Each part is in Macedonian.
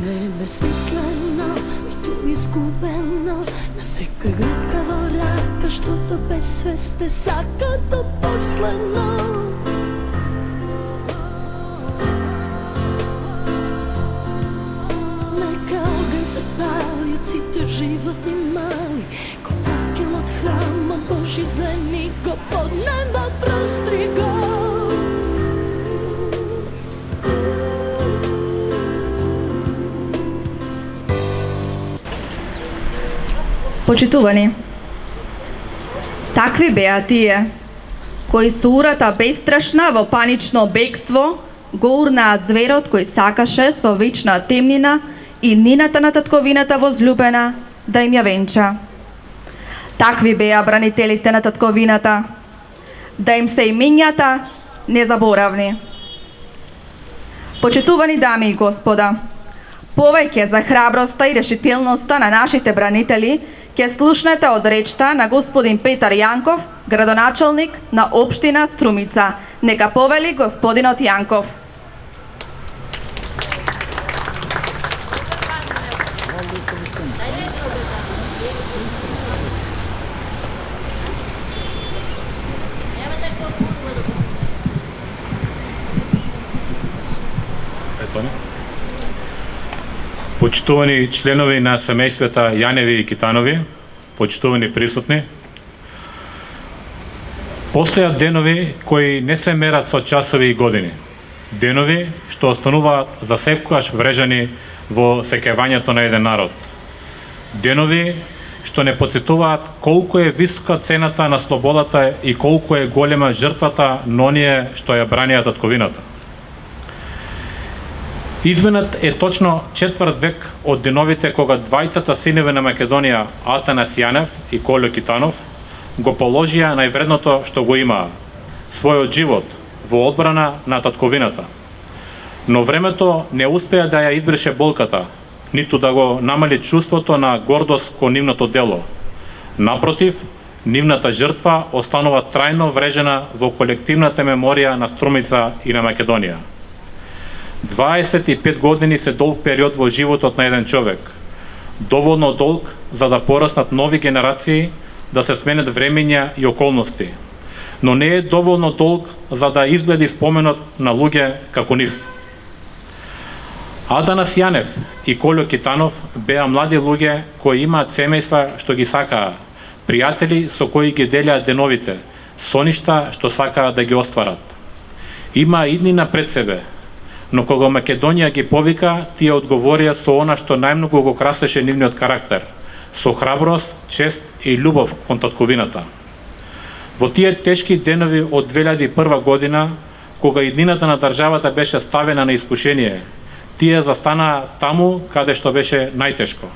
Не е безсмислено, ниту изгубено, на секој гркаво рака, што до безсвест не сака до последно. Нека оган се пали, сите животни мали, ко факел од храма Божи земи го под неба простри го. Почитувани, такви беа тие, кои со урата бестрашна во панично бегство го урнаат зверот кој сакаше со вечна темнина и нината на татковината возлюбена да им ја венча. Такви беа бранителите на татковината, да им се имињата незаборавни. Почитувани дами и господа, повеќе за храброста и решителноста на нашите бранители ќе слушнете од речта на господин Петар Јанков, градоначалник на општина Струмица. Нека повели господинот Јанков. Почитувани членови на семејствата Јаневи и Китанови, почитувани присутни, постојат денови кои не се мерат со часови и години. Денови што остануваат за секогаш врежани во сеќавањето на еден народ. Денови што не потсетуваат колку е висока цената на слободата и колку е голема жртвата на оние што ја браниат татковината. Изминат е точно 4 век од деновите кога двајцата синови на Македонија, Атанас Јанев и Колјо Китанов, го положија највредното што го имаа, својот живот во одбрана на татковината. Но времето не успеа да ја избрише болката, ниту да го намали чувството на гордост кон нивното дело. Напротив, нивната жртва останува трајно врежена во колективната меморија на Струмица и на Македонија. 25 години се долг период во животот на еден човек. Доволно долг за да пораснат нови генерации, да се сменат времења и околности. Но не е доволно долг за да изгледи споменот на луѓе како нив. Атанас Јанев и Колјо Китанов беа млади луѓе кои имаат семејства што ги сакаа, пријатели со кои ги делеат деновите, соништа што сакаат да ги остварат. Има иднина пред себе, но кога Македонија ги повика, тие одговорија со она што најмногу го красеше нивниот карактер, со храброст, чест и љубов кон татковината. Во тие тешки денови од 2001 година, кога иднината на државата беше ставена на искушение, тие застанаа таму каде што беше најтешко.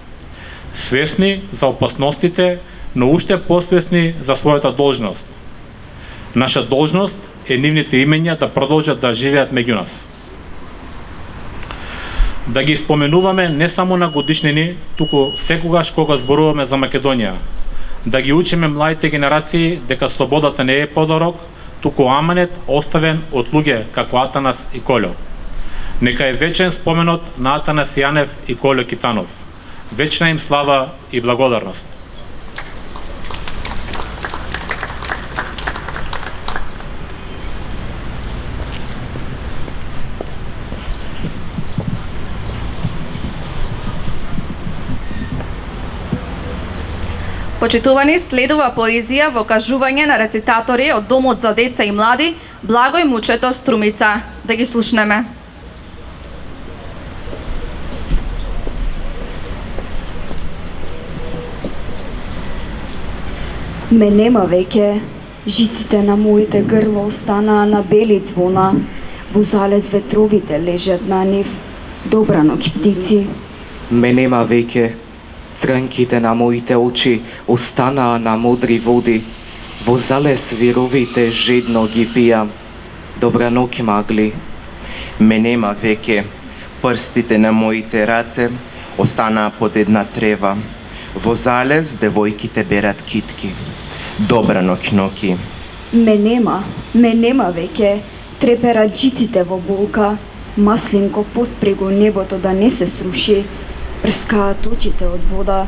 Свесни за опасностите, но уште посвесни за својата должност. Наша должност е нивните имења да продолжат да живеат меѓу нас. Да ги споменуваме не само на годишнини, туку секогаш кога зборуваме за Македонија. Да ги учиме младите генерации дека слободата не е подарок, туку аманет оставен од луѓе како Атанас и Колјо. Нека е вечен споменот на Атанас Јанев и Колјо Китанов. Вечна им слава и благодарност. Почитувани, следува поезија во кажување на рецитатори од Домот за деца и млади Благој Мучето Струмица. Да ги слушнеме. Ме нема веќе, жиците на моите грло останаа на бели звона, во залез ветровите лежат на нив, добрано птици. Ме нема веќе, црнките на моите очи останаа на модри води, во залез вировите жедно ги пијам, добра ноќ магли. Ме нема веќе, прстите на моите раце останаа под една трева, во залез девојките берат китки, добра ноќ Ноки. Ме нема веќе, треперат жиците во болка, маслинко подпри го небото да не се сруши, прскаат очите од вода.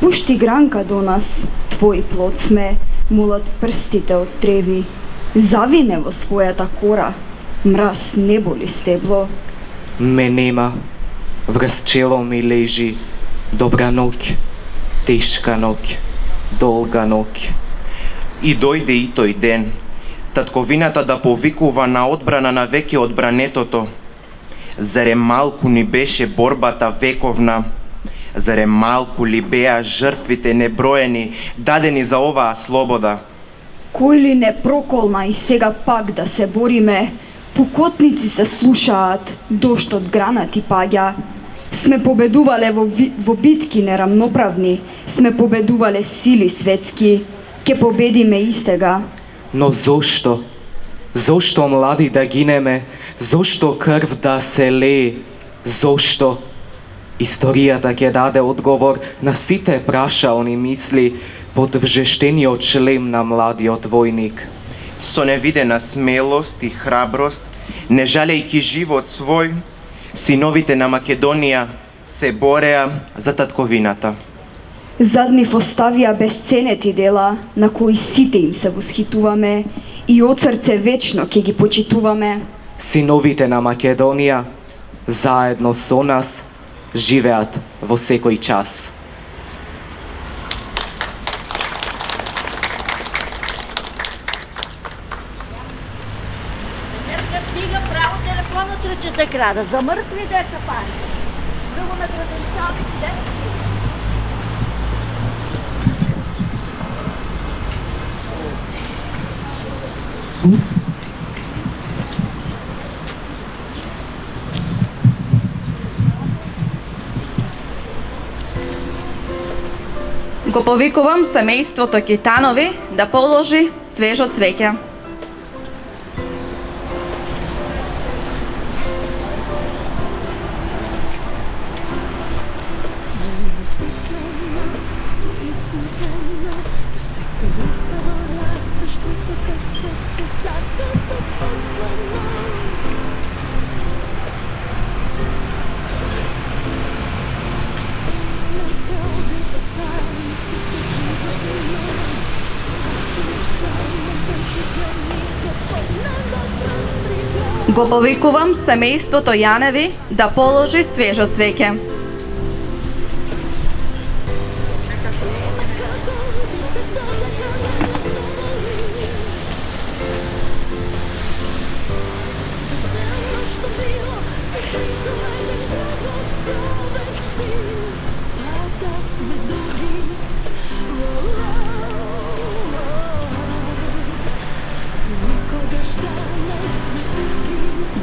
Пушти гранка до нас, твој плод сме, мулат прстите од треви. Завине во својата кора, мраз не боли стебло. Ме нема, врз чело ми лежи добра ноќ, тешка ноќ, долга ноќ. И дојде и тој ден, татковината да повикува на одбрана на веќе одбранетото. Заре малку ни беше борбата вековна, заре малку ли беа жртвите неброени, дадени за оваа слобода. Кој ли не проколна и сега пак да се бориме, пукотници се слушаат, доштот гранати паѓа. Сме победувале во битки нерамноправни, сме победувале сили светски, ке победиме и сега. Но зошто? Зошто млади да гинеме? Зошто крв да се лее? Зошто? Историјата ќе даде одговор на сите прашални мисли под вжештениот шлем на младиот војник. Со невидена смелост и храброст, не жалејќи живот свој, синовите на Македонија се бореа за татковината. Зад нив оставија бесценети дела, на кои сите им се восхитуваме и од срце вечно ќе ги почитуваме. Синовите на Македонија, заедно со нас, живеат во секој час. Днеска стига право телефонот рече да крада. За мртви деца пари. Друго на граденчалците. Го повикувам семејството Китанови да положи свежо цвеќе. Го повикувам семејството Јаневи да положи свежо цвеќе.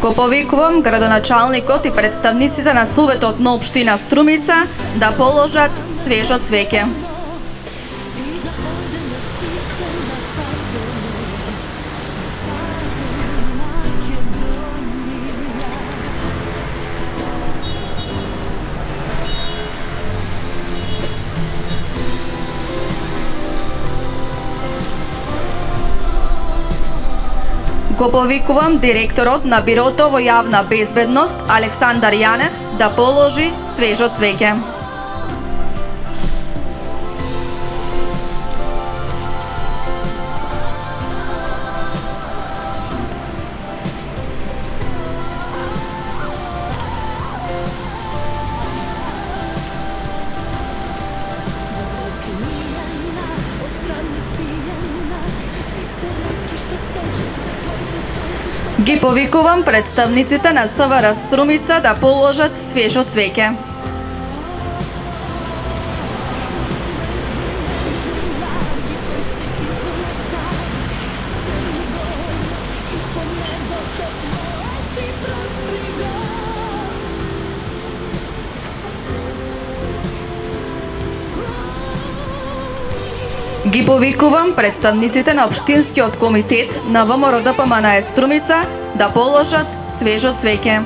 Го повикувам градоначалникот и представниците на Советот на општина Струмица да положат свежо цвеќе. Го повикувам директорот на Бирото во јавна безбедност Александар Јанев да положи свежо цвеќе. Ги повикувам представниците на СВР Струмица да положат свежо цвеќе. Ги повикувам представниците на Општинскиот комитет на ВМРО-ДПМН Струмица да положат свежо цвеќе.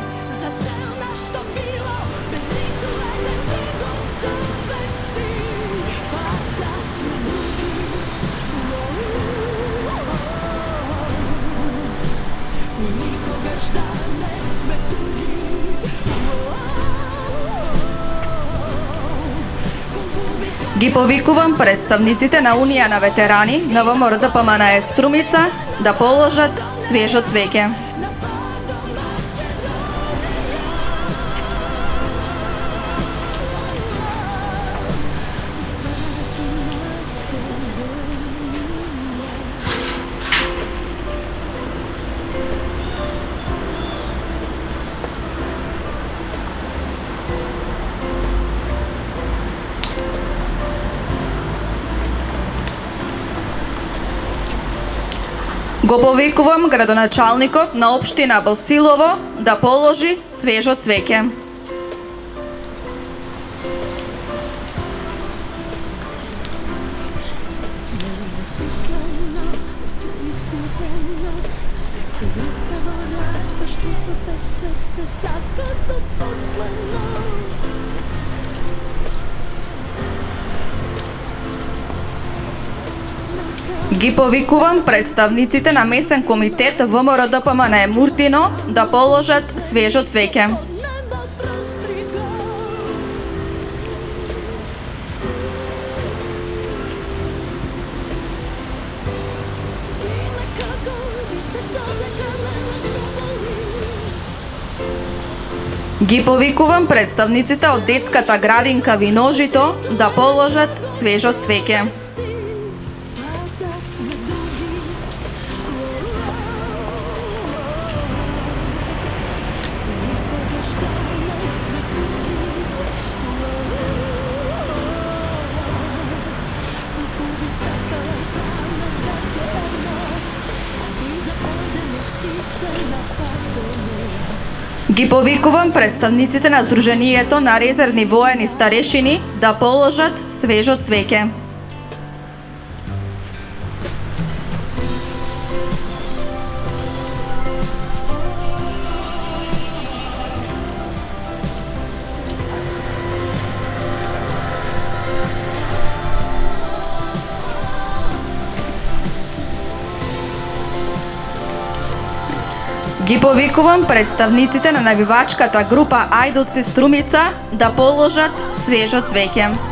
Никогаш да не сме туги. Ги повикувам представниците на Унија на ветерани на ВМРО-ДПМНЕ Струмица да положат свежо цвеќе. Го повикувам градоначалникот на општина Босилово да положи свежо цвеќе. Ги повикувам представниците на месен комитет ВМРО-ДПМНЕ Муртино да положат свежо цвеќе. Ги повикувам представниците од детската градинка Виножито да положат свежо цвеќе. Ги повикувам представниците на Сдруженијето на резервни воени старешини да положат свежо цвеќе. Ги повикувам представниците на навивачката група Ајдуци Струмица да положат свежо цвеќе.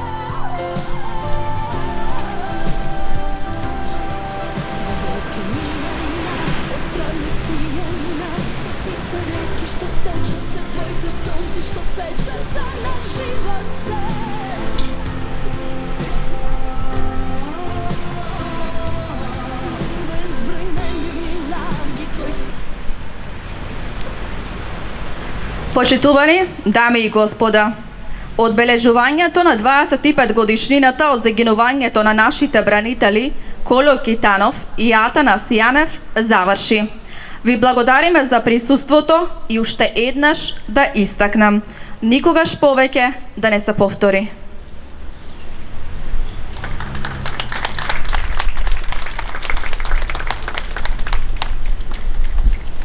Почитувани дами и господа, одбележувањето на 25 годишнината од загинувањето на нашите бранители Коло Китанов и Атанас Јанев заврши. Ви благодариме за присуството и уште еднаш да истакнам, никогаш повеќе да не се повтори.